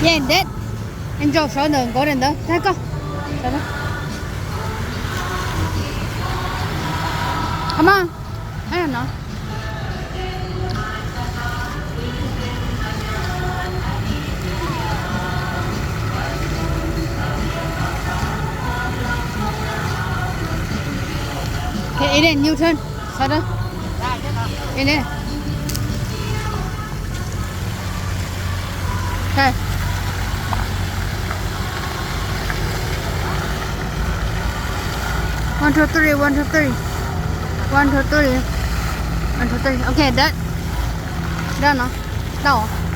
Yeah, that. Enjoy further. Go in there. Take go. Come on. I don't know. Okay, Eden, new turn. Sada. Eden. Okay. One, two, three, one, two, three. One, two, three. One, two, three. Okay, that. Done, no? No.